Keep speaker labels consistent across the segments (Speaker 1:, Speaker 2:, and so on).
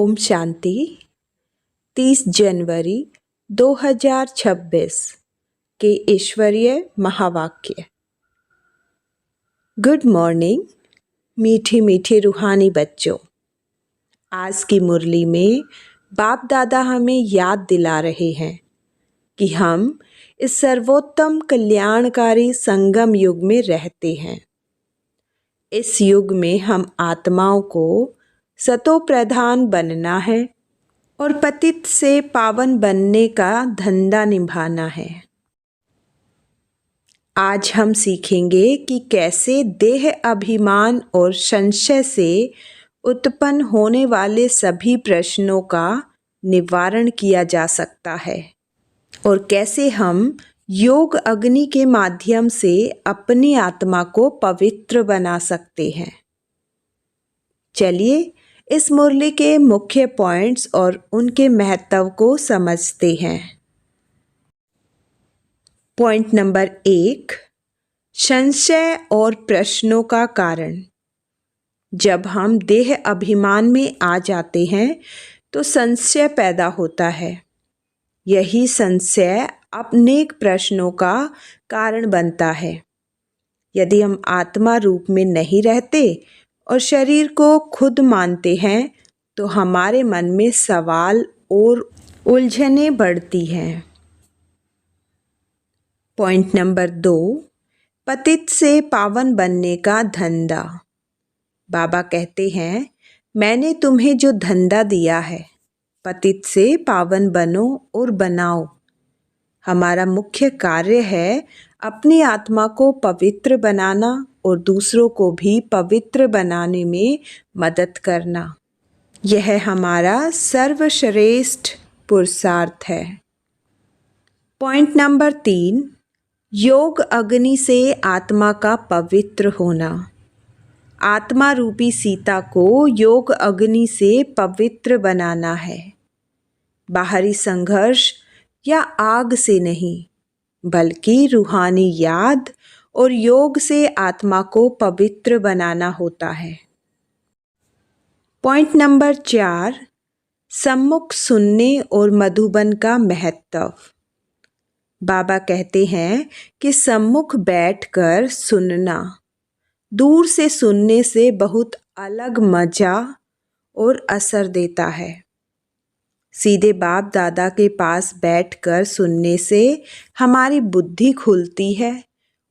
Speaker 1: ओम शांति। 30 जनवरी 2026 के ईश्वरीय महावाक्य। गुड मॉर्निंग मीठे मीठे रूहानी बच्चों। आज की मुरली में बाप दादा हमें याद दिला रहे हैं कि हम इस सर्वोत्तम कल्याणकारी संगम युग में रहते हैं। इस युग में हम आत्माओं को सतो प्रधान बनना है और पतित से पावन बनने का धंधा निभाना है। आज हम सीखेंगे कि कैसे देह अभिमान और संशय से उत्पन्न होने वाले सभी प्रश्नों का निवारण किया जा सकता है और कैसे हम योग अग्नि के माध्यम से अपनी आत्मा को पवित्र बना सकते हैं। चलिए इस मुरली के मुख्य पॉइंट्स और उनके महत्व को समझते हैं। पॉइंट नंबर 1, संशय और प्रश्नों का कारण। जब हम देह अभिमान में आ जाते हैं तो संशय पैदा होता है। यही संशय अनेक प्रश्नों का कारण बनता है। यदि हम आत्मा रूप में नहीं रहते और शरीर को खुद मानते हैं तो हमारे मन में सवाल और उलझने बढ़ती हैं। पॉइंट नंबर 2, पतित से पावन बनने का धंधा। बाबा कहते हैं, मैंने तुम्हें जो धंधा दिया है, पतित से पावन बनो और बनाओ। हमारा मुख्य कार्य है अपनी आत्मा को पवित्र बनाना और दूसरों को भी पवित्र बनाने में मदद करना। यह हमारा सर्वश्रेष्ठ पुरुषार्थ है। पॉइंट नंबर 3, योग अग्नि से आत्मा का पवित्र होना। आत्मा रूपी सीता को योग अग्नि से पवित्र बनाना है। बाहरी संघर्ष या आग से नहीं, बल्कि रूहानी याद और योग से आत्मा को पवित्र बनाना होता है। पॉइंट नंबर 4, सम्मुख सुनने और मधुबन का महत्व। बाबा कहते हैं कि सम्मुख बैठकर सुनना दूर से सुनने से बहुत अलग मजा और असर देता है। सीधे बाप दादा के पास बैठकर सुनने से हमारी बुद्धि खुलती है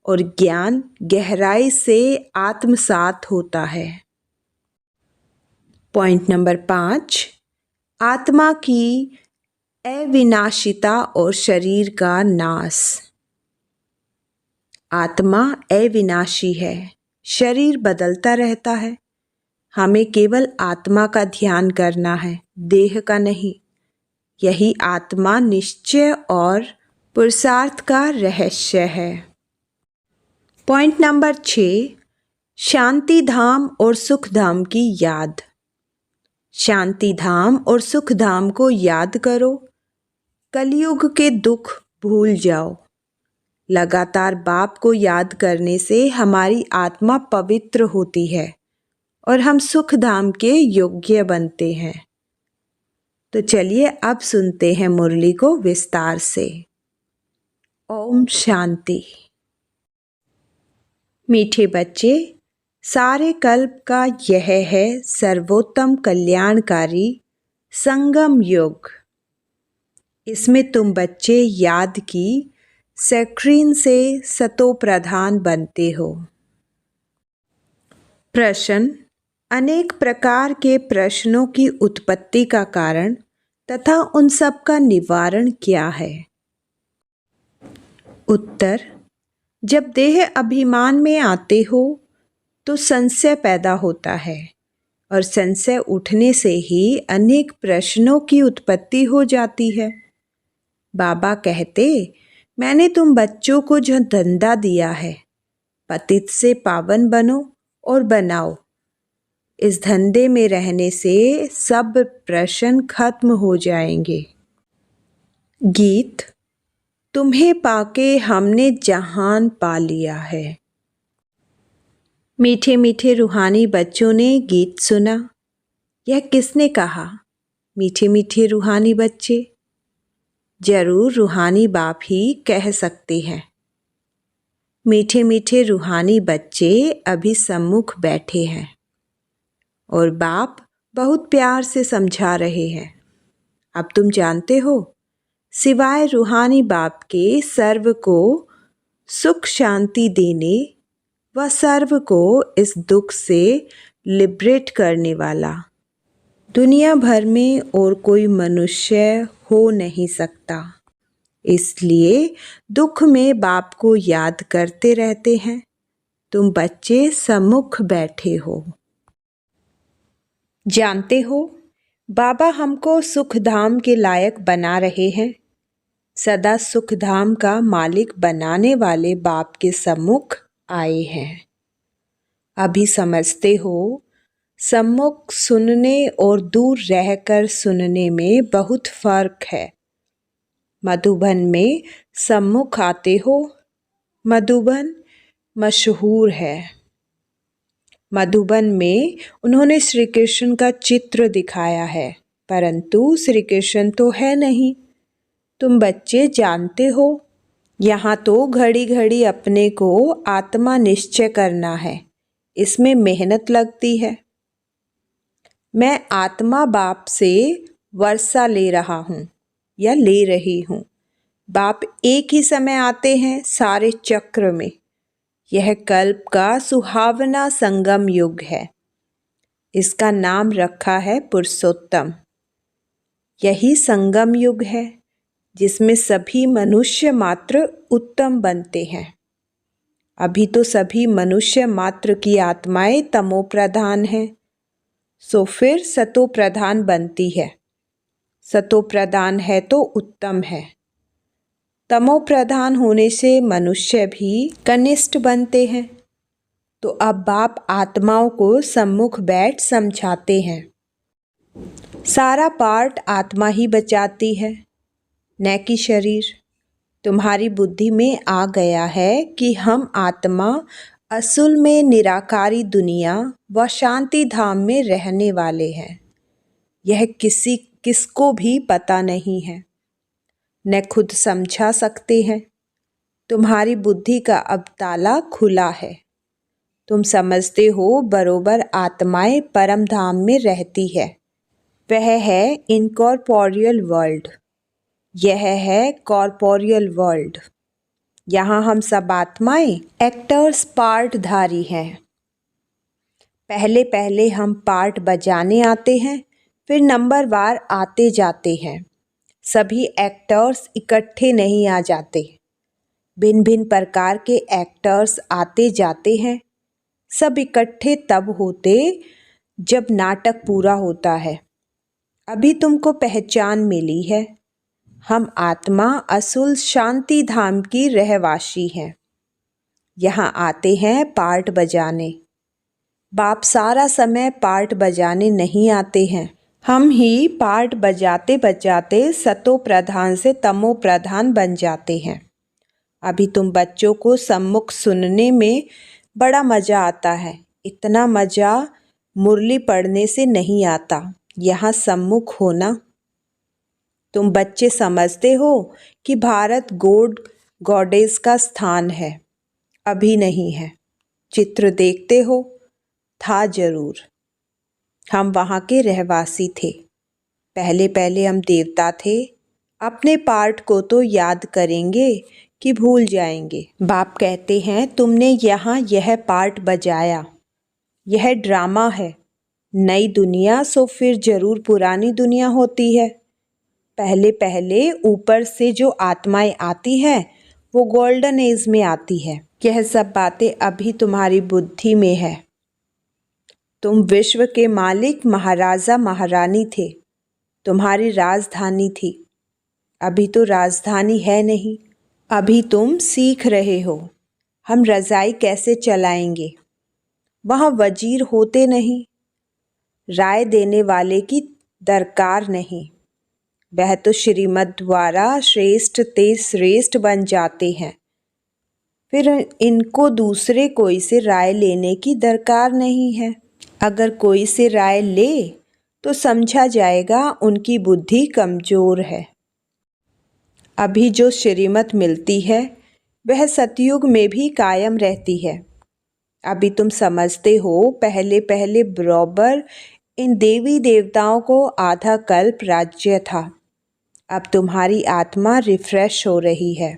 Speaker 1: और ज्ञान गहराई से आत्मसात होता है। पॉइंट नंबर 5, आत्मा की अविनाशिता और शरीर का नाश। आत्मा अविनाशी है, शरीर बदलता रहता है। हमें केवल आत्मा का ध्यान करना है, देह का नहीं। यही आत्मा निश्चय और पुरुषार्थ का रहस्य है। पॉइंट नंबर 6, शांति धाम और सुख धाम की याद। शांति धाम और सुख धाम को याद करो। कलयुग के दुख भूल जाओ। लगातार बाप को याद करने से हमारी आत्मा पवित्र होती है और हम सुख धाम के योग्य बनते हैं। तो चलिए अब सुनते हैं मुरली को विस्तार से। ओम शांति। मीठे बच्चे, सारे कल्प का यह है सर्वोत्तम कल्याणकारी संगम युग। इसमें तुम बच्चे याद की स्क्रीन से सतो प्रधान बनते हो। प्रश्न। अनेक प्रकार के प्रश्नों की उत्पत्ति का कारण तथा उन सब का निवारण क्या है? उत्तर। जब देह अभिमान में आते हो तो संशय पैदा होता है और संशय उठने से ही अनेक प्रश्नों की उत्पत्ति हो जाती है। बाबा कहते, मैंने तुम बच्चों को जो धंधा दिया है, पतित से पावन बनो और बनाओ। इस धंधे में रहने से सब प्रश्न खत्म हो जाएंगे। गीत। तुम्हें पाके हमने जहान पा लिया है। मीठे मीठे रूहानी बच्चों ने गीत सुना। यह किसने कहा? मीठे मीठे रूहानी बच्चे? जरूर रूहानी बाप ही कह सकते हैं। मीठे मीठे रूहानी बच्चे अभी सम्मुख बैठे हैं और बाप बहुत प्यार से समझा रहे हैं। अब तुम जानते हो, सिवाय रूहानी बाप के सर्व को सुख शांति देने व सर्व को इस दुख से लिबरेट करने वाला दुनिया भर में और कोई मनुष्य हो नहीं सकता। इसलिए दुख में बाप को याद करते रहते हैं। तुम बच्चे सम्मुख बैठे हो। जानते हो, बाबा हमको सुखधाम के लायक बना रहे हैं। सदा सुखधाम का मालिक बनाने वाले बाप के सम्मुख आए हैं। अभी समझते हो, सम्मुख सुनने और दूर रहकर सुनने में बहुत फर्क है। मधुबन में सम्मुख आते हो। मधुबन मशहूर है। मधुबन में उन्होंने श्री कृष्ण का चित्र दिखाया है, परंतु श्री कृष्ण तो है नहीं। तुम बच्चे जानते हो, यहाँ तो घड़ी घड़ी अपने को आत्मा निश्चय करना है। इसमें मेहनत लगती है। मैं आत्मा बाप से वर्षा ले रहा हूँ या ले रही हूँ। बाप एक ही समय आते हैं सारे चक्र में। यह कल्प का सुहावना संगम युग है। इसका नाम रखा है पुरुषोत्तम। यही संगम युग है जिसमें सभी मनुष्य मात्र उत्तम बनते हैं। अभी तो सभी मनुष्य मात्र की आत्माएं तमो प्रधान हैं, सो फिर सतो प्रधान बनती है। सतो प्रधान है तो उत्तम है। तमो प्रधान होने से मनुष्य भी कनिष्ठ बनते हैं। तो अब बाप आत्माओं को सम्मुख बैठ समझाते हैं। सारा पार्ट आत्मा ही बचाती है, न कि शरीर। तुम्हारी बुद्धि में आ गया है कि हम आत्मा असल में निराकारी दुनिया व शांति धाम में रहने वाले हैं। यह किसको भी पता नहीं है, न खुद समझा सकते हैं। तुम्हारी बुद्धि का अब ताला खुला है। तुम समझते हो बरोबर आत्माएं परम धाम में रहती है। वह है इनकॉर्पोरियल वर्ल्ड। यह है कॉर्पोरियल वर्ल्ड। यहाँ हम सब आत्माएं एक्टर्स पार्टधारी हैं। पहले पहले हम पार्ट बजाने आते हैं, फिर नंबरवार आते जाते हैं। सभी एक्टर्स इकट्ठे नहीं आ जाते। भिन्न भिन्न प्रकार के एक्टर्स आते जाते हैं। सब इकट्ठे तब होते जब नाटक पूरा होता है। अभी तुमको पहचान मिली है। हम आत्मा असुल शांति धाम की रहवासी हैं। यहाँ आते हैं पार्ट बजाने। बाप सारा समय पार्ट बजाने नहीं आते हैं। हम ही पार्ट बजाते बजाते सतो प्रधान से तमो प्रधान बन जाते हैं। अभी तुम बच्चों को सम्मुख सुनने में बड़ा मज़ा आता है। इतना मज़ा मुरली पढ़ने से नहीं आता। यहाँ सम्मुख होना। तुम बच्चे समझते हो कि भारत गॉड गॉडेस का स्थान है। अभी नहीं है। चित्र देखते हो, था जरूर। हम वहाँ के रहवासी थे। पहले पहले हम देवता थे। अपने पार्ट को तो याद करेंगे कि भूल जाएंगे। बाप कहते हैं तुमने यहाँ यह पार्ट बजाया। यह ड्रामा है। नई दुनिया सो फिर जरूर पुरानी दुनिया होती है। पहले पहले ऊपर से जो आत्माएं आती है वो गोल्डन एज में आती है। यह सब बातें अभी तुम्हारी बुद्धि में है। तुम विश्व के मालिक महाराजा महारानी थे। तुम्हारी राजधानी थी। अभी तो राजधानी है नहीं। अभी तुम सीख रहे हो हम रज़ाई कैसे चलाएंगे। वहाँ वजीर होते नहीं। राय देने वाले की दरकार नहीं। वह तो श्रीमत द्वारा श्रेष्ठ ते श्रेष्ठ बन जाते हैं। फिर इनको दूसरे कोई से राय लेने की दरकार नहीं है। अगर कोई से राय ले तो समझा जाएगा उनकी बुद्धि कमज़ोर है। अभी जो श्रीमत मिलती है वह सतयुग में भी कायम रहती है। अभी तुम समझते हो पहले पहले बराबर इन देवी देवताओं को आधा कल्प राज्य था। अब तुम्हारी आत्मा रिफ्रेश हो रही है।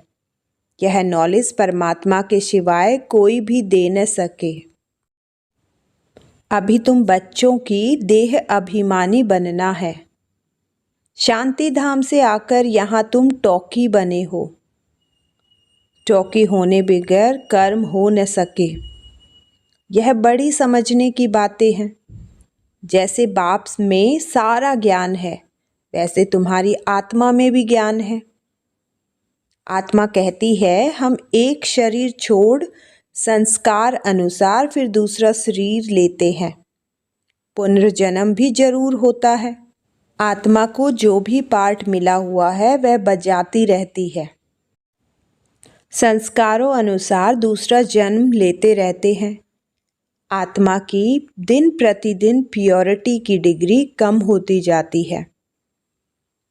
Speaker 1: यह नॉलेज परमात्मा के सिवाय कोई भी दे न सके। अभी तुम बच्चों की देह अभिमानी बनना है। शांति धाम से आकर यहाँ तुम टॉकी बने हो। टॉकी होने बगैर कर्म हो न सके। यह बड़ी समझने की बातें हैं। जैसे बाप में सारा ज्ञान है वैसे तुम्हारी आत्मा में भी ज्ञान है। आत्मा कहती है हम एक शरीर छोड़ संस्कार अनुसार फिर दूसरा शरीर लेते हैं। पुनर्जन्म भी जरूर होता है। आत्मा को जो भी पाठ मिला हुआ है वह बजाती रहती है। संस्कारों अनुसार दूसरा जन्म लेते रहते हैं। आत्मा की दिन प्रतिदिन प्योरिटी की डिग्री कम होती जाती है।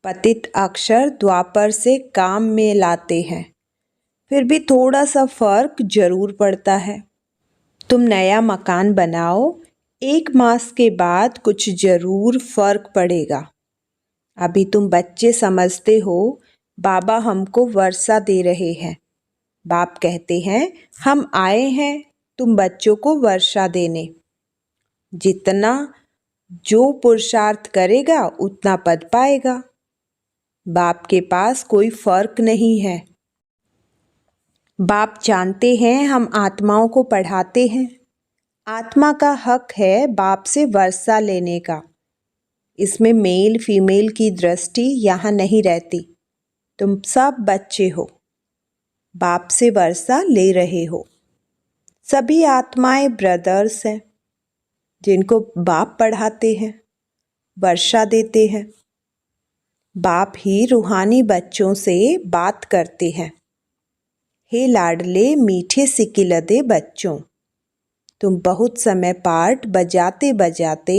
Speaker 1: पतित अक्षर द्वापर से काम में लाते हैं, फिर भी थोड़ा सा फर्क जरूर पड़ता है। तुम नया मकान बनाओ, 1 मास के बाद कुछ जरूर फर्क पड़ेगा। अभी तुम बच्चे समझते हो बाबा हमको वर्षा दे रहे हैं। बाप कहते हैं हम आए हैं तुम बच्चों को वर्षा देने। जितना जो पुरुषार्थ करेगा उतना पद पाएगा। बाप के पास कोई फर्क नहीं है। बाप जानते हैं हम आत्माओं को पढ़ाते हैं। आत्मा का हक है बाप से वर्षा लेने का। इसमें मेल फीमेल की दृष्टि यहाँ नहीं रहती। तुम सब बच्चे हो, बाप से वर्षा ले रहे हो। सभी आत्माएं ब्रदर्स हैं जिनको बाप पढ़ाते हैं, वर्षा देते हैं। बाप ही रूहानी बच्चों से बात करते हैं। हे लाडले मीठे सिकिलदे बच्चों, तुम बहुत समय पाठ बजाते बजाते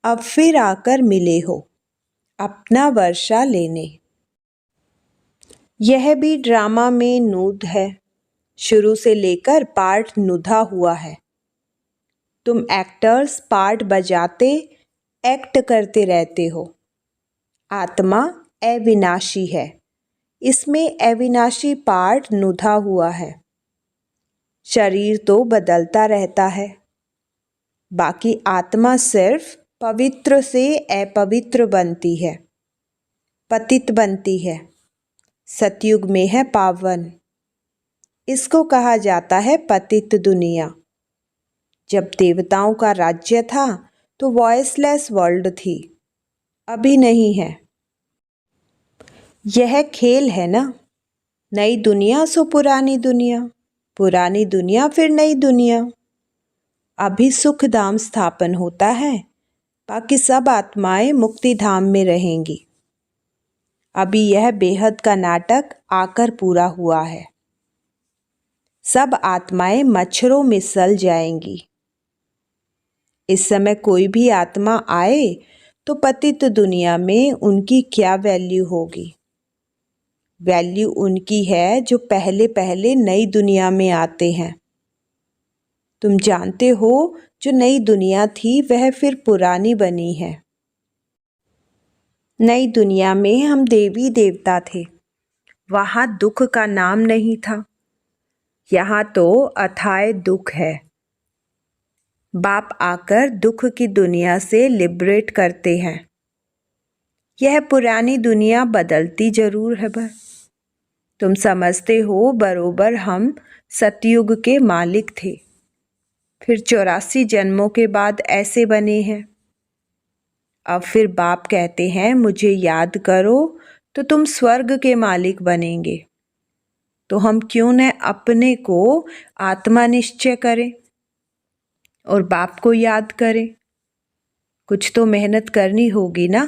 Speaker 1: अब फिर आकर मिले हो अपना वर्षा लेने। यह भी ड्रामा में नूद है। शुरू से लेकर पार्ट नुधा हुआ है। तुम एक्टर्स पार्ट बजाते एक्ट करते रहते हो। आत्मा अविनाशी है, इसमें अविनाशी पार्ट नुधा हुआ है। शरीर तो बदलता रहता है। बाकी आत्मा सिर्फ पवित्र से अपवित्र बनती है, पतित बनती है। सतयुग में है पावन। इसको कहा जाता है पतित दुनिया। जब देवताओं का राज्य था तो वॉइसलेस वर्ल्ड थी, अभी नहीं है। यह खेल है ना, नई दुनिया सो पुरानी दुनिया, पुरानी दुनिया फिर नई दुनिया। अभी सुख धाम स्थापन होता है, बाकी सब आत्माएं मुक्ति धाम में रहेंगी। अभी यह बेहद का नाटक आकर पूरा हुआ है। सब आत्माएं मच्छरों में सल जाएंगी। इस समय कोई भी आत्मा आए तो पतित दुनिया में उनकी क्या वैल्यू होगी? वैल्यू उनकी है जो पहले पहले नई दुनिया में आते हैं। तुम जानते हो जो नई दुनिया थी वह फिर पुरानी बनी है। नई दुनिया में हम देवी देवता थे, वहाँ दुख का नाम नहीं था। यहाँ तो अथाय दुख है। बाप आकर दुख की दुनिया से लिबरेट करते हैं। यह पुरानी दुनिया बदलती जरूर है पर तुम समझते हो बरोबर हम सतयुग के मालिक थे, फिर 84 जन्मों के बाद ऐसे बने हैं। अब फिर बाप कहते हैं मुझे याद करो तो तुम स्वर्ग के मालिक बनेंगे। तो हम क्यों न अपने को आत्मा निश्चय करें और बाप को याद करें। कुछ तो मेहनत करनी होगी ना।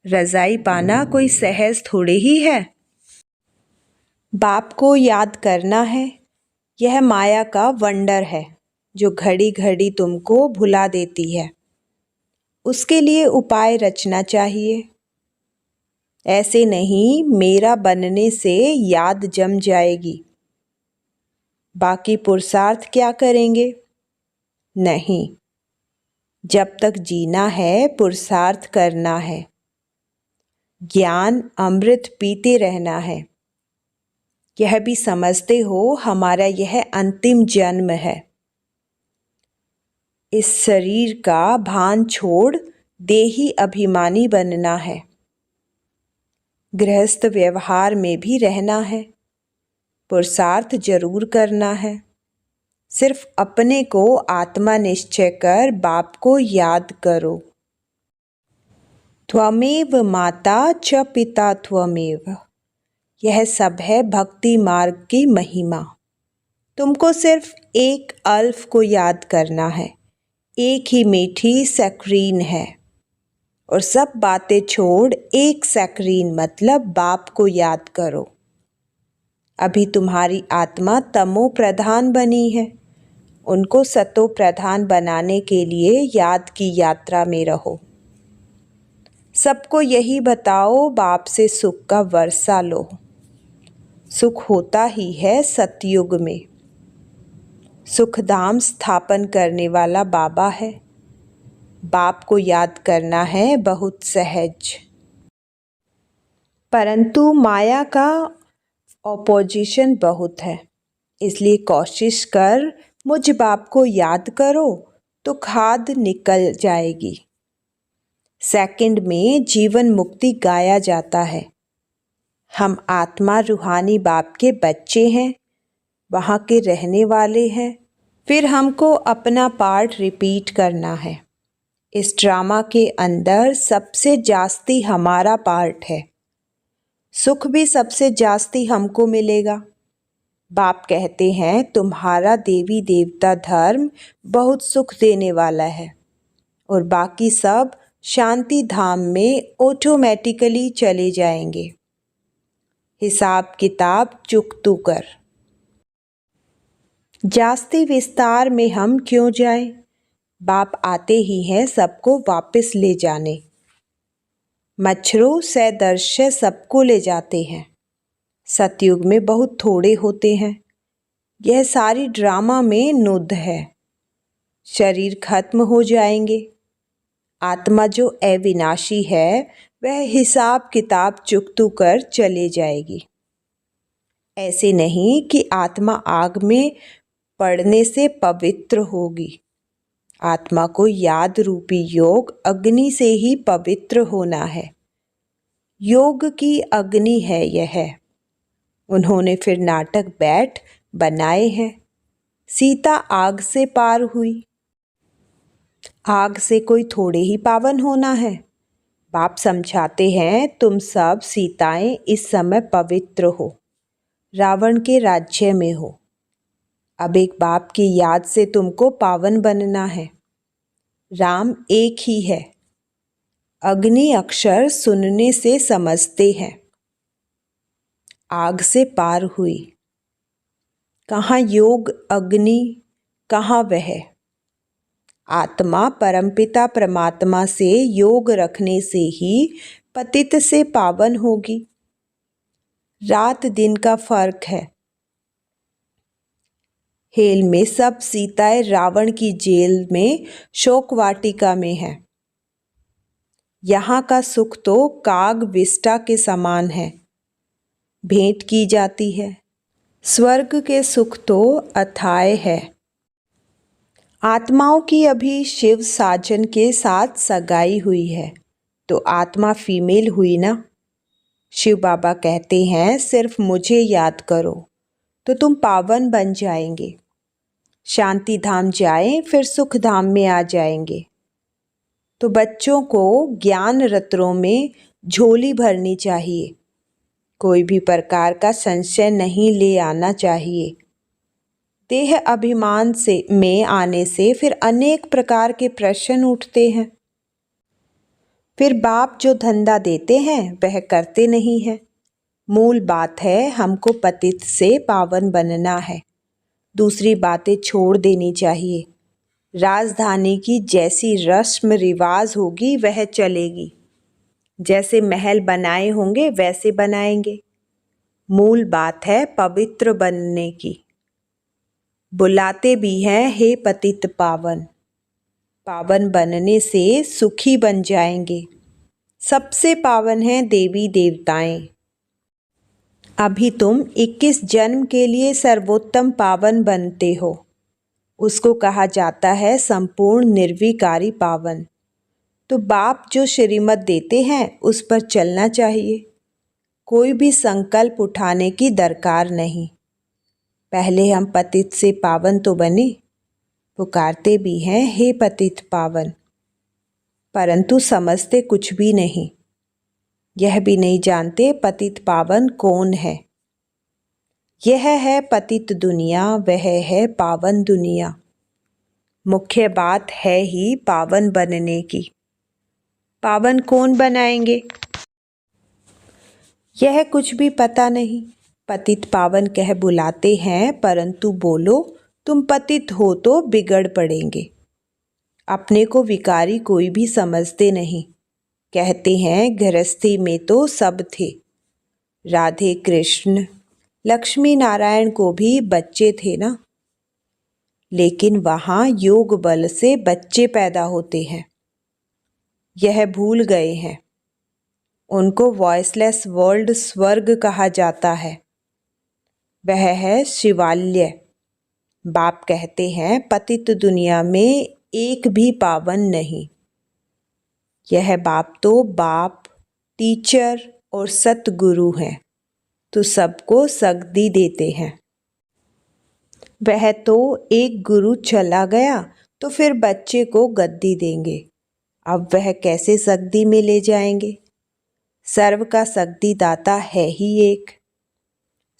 Speaker 1: रज़ाई पाना कोई सहज थोड़े ही है। बाप को याद करना है। यह माया का वंडर है जो घड़ी घड़ी तुमको भुला देती है। उसके लिए उपाय रचना चाहिए। ऐसे नहीं मेरा बनने से याद जम जाएगी, बाकी पुरुषार्थ क्या करेंगे? नहीं, जब तक जीना है पुरुषार्थ करना है, ज्ञान अमृत पीते रहना है। यह भी समझते हो हमारा यह अंतिम जन्म है। इस शरीर का भान छोड़ देही अभिमानी बनना है। गृहस्थ व्यवहार में भी रहना है, पुरुषार्थ जरूर करना है। सिर्फ अपने को आत्मा निश्चय कर बाप को याद करो। त्वमेव माता च पिता त्वमेव, यह सब है भक्ति मार्ग की महिमा। तुमको सिर्फ एक अल्फ को याद करना है, एक ही मीठी सैक्रीन है, और सब बातें छोड़ एक सैक्रीन मतलब बाप को याद करो। अभी तुम्हारी आत्मा तमो प्रधान बनी है, उनको सतो प्रधान बनाने के लिए याद की यात्रा में रहो। सबको यही बताओ बाप से सुख का वर्षा लो। सुख होता ही है सतयुग में। सुखधाम स्थापन करने वाला बाबा है। बाप को याद करना है बहुत सहज। परंतु माया का ऑपोजिशन बहुत है, इसलिए कोशिश कर मुझ बाप को याद करो तो खाद निकल जाएगी। सेकंड में जीवन मुक्ति गाया जाता है। हम आत्मा रूहानी बाप के बच्चे हैं, वहाँ के रहने वाले हैं। फिर हमको अपना पार्ट रिपीट करना है। इस ड्रामा के अंदर सबसे जास्ती हमारा पार्ट है। सुख भी सबसे जास्ती हमको मिलेगा। बाप कहते हैं तुम्हारा देवी देवता धर्म बहुत सुख देने वाला है और बाकी सब शांति धाम में ऑटोमेटिकली चले जाएंगे। हिसाब किताब चुकतू कर। जास्ती विस्तार में हम क्यों जाएं? बाप आते ही हैं सबको वापस ले जाने। मच्छरों से दर्शय सबको ले जाते हैं। सतयुग में बहुत थोड़े होते हैं। यह सारी ड्रामा में नुद्ध है। शरीर खत्म हो जाएंगे। आत्मा जो अविनाशी है वह हिसाब किताब चुकतू कर चले जाएगी। ऐसे नहीं कि आत्मा आग में पड़ने से पवित्र होगी। आत्मा को याद रूपी योग अग्नि से ही पवित्र होना है। योग की अग्नि है यह। उन्होंने फिर नाटक बैठ बनाए हैं। सीता आग से पार हुई। आग से कोई थोड़े ही पावन होना है। बाप समझाते हैं तुम सब सीताएं इस समय पवित्र हो, रावण के राज्य में हो। अब एक बाप की याद से तुमको पावन बनना है। राम एक ही है। अग्नि अक्षर सुनने से समझते हैं। आग से पार हुई। कहाँ योग अग्नि, कहाँ वह? आत्मा परमपिता परमात्मा से योग रखने से ही पतित से पावन होगी। रात दिन का फर्क है। हेल में सब सीताएं रावण की जेल में शोक वाटिका में है। यहाँ का सुख तो काग विष्टा के समान है, भेंट की जाती है। स्वर्ग के सुख तो अथाय है। आत्माओं की अभी शिव साजन के साथ सगाई हुई है तो आत्मा फीमेल हुई ना। शिव बाबा कहते हैं सिर्फ मुझे याद करो तो तुम पावन बन जाएंगे। शांति धाम जाएं फिर सुख धाम में आ जाएंगे। तो बच्चों को ज्ञान रत्नों में झोली भरनी चाहिए। कोई भी प्रकार का संशय नहीं ले आना चाहिए। देह अभिमान से में आने से फिर अनेक प्रकार के प्रश्न उठते हैं। फिर बाप जो धंधा देते हैं वह करते नहीं हैं। मूल बात है हमको पतित से पावन बनना है। दूसरी बातें छोड़ देनी चाहिए। राजधानी की जैसी रस्म रिवाज होगी वह चलेगी, जैसे महल बनाए होंगे वैसे बनाएंगे। मूल बात है पवित्र बनने की। बुलाते भी हैं हे पतित पावन। पावन बनने से सुखी बन जाएंगे। सबसे पावन हैं देवी देवताएं। अभी तुम 21 जन्म के लिए सर्वोत्तम पावन बनते हो। उसको कहा जाता है संपूर्ण निर्विकारी पावन। तो बाप जो श्रीमत देते हैं उस पर चलना चाहिए। कोई भी संकल्प उठाने की दरकार नहीं। पहले हम पतित से पावन तो बने। पुकारते भी हैं हे पतित पावन, परंतु समझते कुछ भी नहीं। यह भी नहीं जानते पतित पावन कौन है। यह है पतित दुनिया, वह है पावन दुनिया। मुख्य बात है ही पावन बनने की। पावन कौन बनाएंगे यह कुछ भी पता नहीं। पतित पावन कह बुलाते हैं, परंतु बोलो तुम पतित हो तो बिगड़ पड़ेंगे। अपने को विकारी कोई भी समझते नहीं। कहते हैं गृहस्थी में तो सब थे। राधे कृष्ण लक्ष्मी नारायण को भी बच्चे थे ना, लेकिन वहाँ योग बल से बच्चे पैदा होते हैं। यह भूल गए हैं। उनको वॉइसलेस वर्ल्ड स्वर्ग कहा जाता है। वह है शिवालय। बाप कहते हैं पतित दुनिया में एक भी पावन नहीं। यह बाप तो बाप, टीचर और सतगुरु हैं, तो सबको सगदी देते हैं। वह तो एक गुरु चला गया तो फिर बच्चे को गद्दी देंगे। अब वह कैसे सगदी में ले जाएंगे। सर्व का सगदी दाता है ही एक।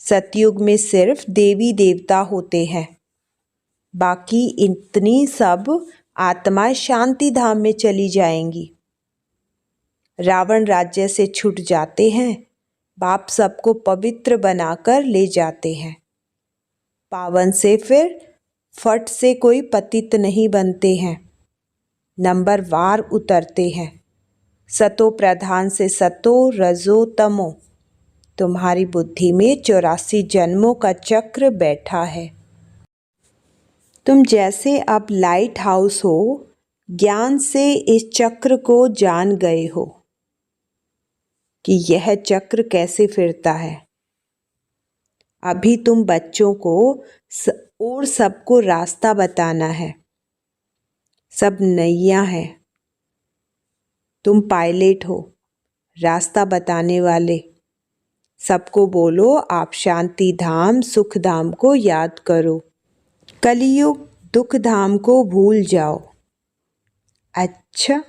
Speaker 1: सतयुग में सिर्फ देवी देवता होते हैं। बाकी इतनी सब आत्माएं शांति धाम में चली जाएंगी। रावण राज्य से छूट जाते हैं। बाप सबको पवित्र बनाकर ले जाते हैं। पावन से फिर फट से कोई पतित नहीं बनते हैं। नंबर वार उतरते हैं। सतो प्रधान से सतो, रजो, तमो। तुम्हारी बुद्धि में 84 जन्मों का चक्र बैठा है। तुम जैसे अब लाइट हाउस हो, ज्ञान से इस चक्र को जान गए हो कि यह चक्र कैसे फिरता है। अभी तुम बच्चों को और सबको रास्ता बताना है। सब नैया है। तुम पायलट हो, रास्ता बताने वाले। सबको बोलो आप शांति धाम, सुख धाम को याद करो। कलियुग दुख धाम को भूल जाओ। अच्छा,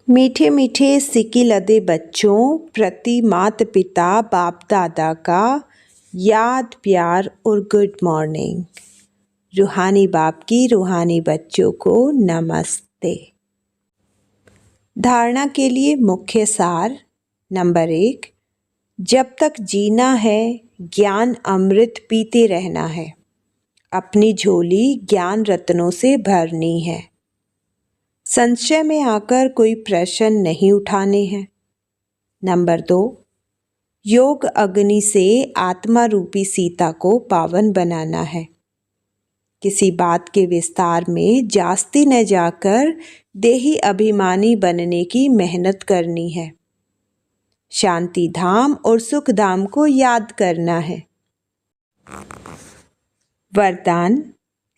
Speaker 1: मीठे मीठे सिक्की लदे बच्चों प्रति माता पिता बाप दादा का याद, प्यार और गुड मॉर्निंग। रूहानी बाप की रूहानी बच्चों को नमस्ते। धारणा के लिए मुख्य सार। नंबर 1, जब तक जीना है ज्ञान अमृत पीते रहना है। अपनी झोली ज्ञान रत्नों से भरनी है। संशय में आकर कोई प्रश्न नहीं उठाने हैं। नंबर 2, योग अग्नि से आत्मा रूपी सीता को पावन बनाना है। किसी बात के विस्तार में जास्ती न जाकर देही अभिमानी बनने की मेहनत करनी है। शांति धाम और सुख धाम को याद करना है। वरदान,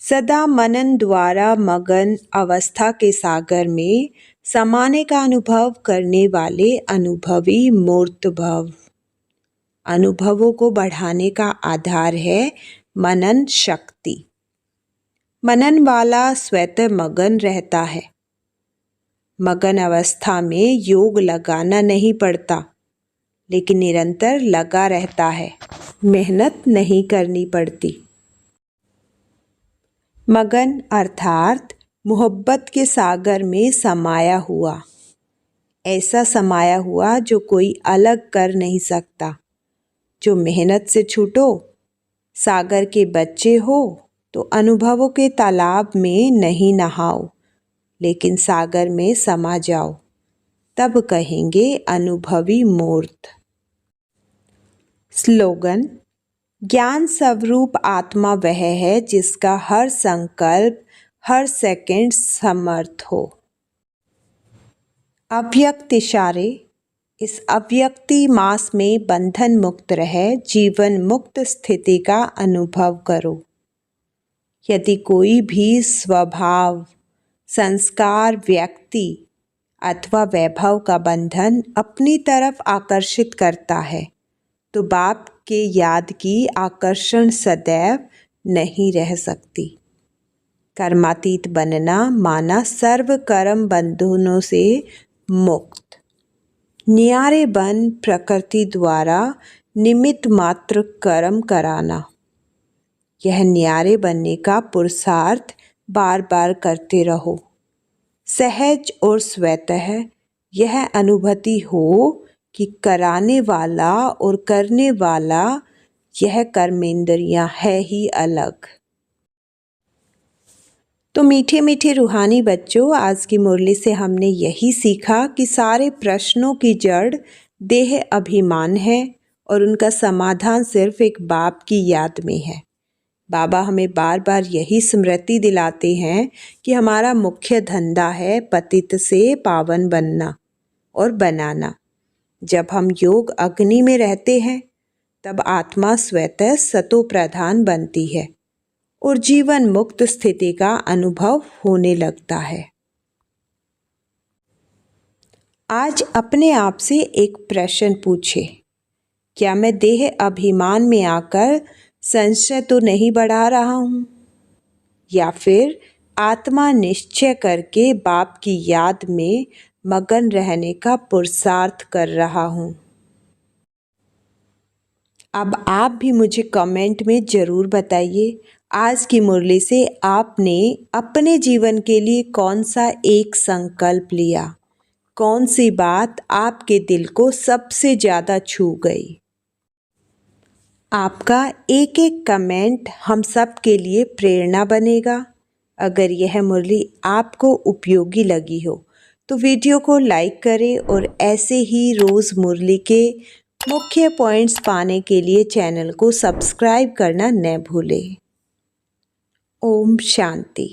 Speaker 1: सदा मनन द्वारा मगन अवस्था के सागर में समाने का अनुभव करने वाले अनुभवी मूर्त भव। अनुभवों को बढ़ाने का आधार है मनन शक्ति। मनन वाला स्वतः मगन रहता है। मगन अवस्था में योग लगाना नहीं पड़ता, लेकिन निरंतर लगा रहता है। मेहनत नहीं करनी पड़ती। मगन अर्थात मोहब्बत के सागर में समाया हुआ। ऐसा समाया हुआ जो कोई अलग कर नहीं सकता। जो मेहनत से छूटो, सागर के बच्चे हो तो अनुभवों के तालाब में नहीं नहाओ, लेकिन सागर में समा जाओ, तब कहेंगे अनुभवी मूर्त। स्लोगन: ज्ञान स्वरूप आत्मा वह है जिसका हर संकल्प, हर सेकंड समर्थ हो। अव्यक्त इशारे: इस अव्यक्ति मास में बंधन मुक्त रहे, जीवन मुक्त स्थिति का अनुभव करो। यदि कोई भी स्वभाव, संस्कार, व्यक्ति अथवा वैभव का बंधन अपनी तरफ आकर्षित करता है, तो बाप के याद की आकर्षण सदैव नहीं रह सकती। कर्मातीत बनना माना सर्व कर्म बंधनों से मुक्त। न्यारे बन प्रकृति द्वारा निमित्त मात्र कर्म कराना। यह न्यारे बनने का पुरुषार्थ बार बार करते रहो। सहज और स्वतः यह अनुभूति हो कि कराने वाला और करने वाला यह कर्मेंद्रियां है ही अलग। तो मीठे मीठे रूहानी बच्चों, आज की मुरली से हमने यही सीखा कि सारे प्रश्नों की जड़ देह अभिमान है और उनका समाधान सिर्फ एक बाप की याद में है। बाबा हमें बार बार यही स्मृति दिलाते हैं कि हमारा मुख्य धंधा है पतित से पावन बनना और बनाना। जब हम योग अग्नि में रहते हैं, तब आत्मा स्वतः सतो प्रधान बनती है और जीवन मुक्त स्थिति का अनुभव होने लगता है। आज अपने आप से एक प्रश्न पूछे, क्या मैं देह अभिमान में आकर संशय तो नहीं बढ़ा रहा हूँ, या फिर आत्मा निश्चय करके बाप की याद में मगन रहने का पुरुषार्थ कर रहा हूँ। अब आप भी मुझे कमेंट में ज़रूर बताइए, आज की मुरली से आपने अपने जीवन के लिए कौन सा एक संकल्प लिया, कौन सी बात आपके दिल को सबसे ज़्यादा छू गई। आपका एक एक कमेंट हम सब के लिए प्रेरणा बनेगा। अगर यह मुरली आपको उपयोगी लगी हो तो वीडियो को लाइक करें और ऐसे ही रोज़ मुरली के मुख्य पॉइंट्स पाने के लिए चैनल को सब्सक्राइब करना न भूलें। ओम शांति।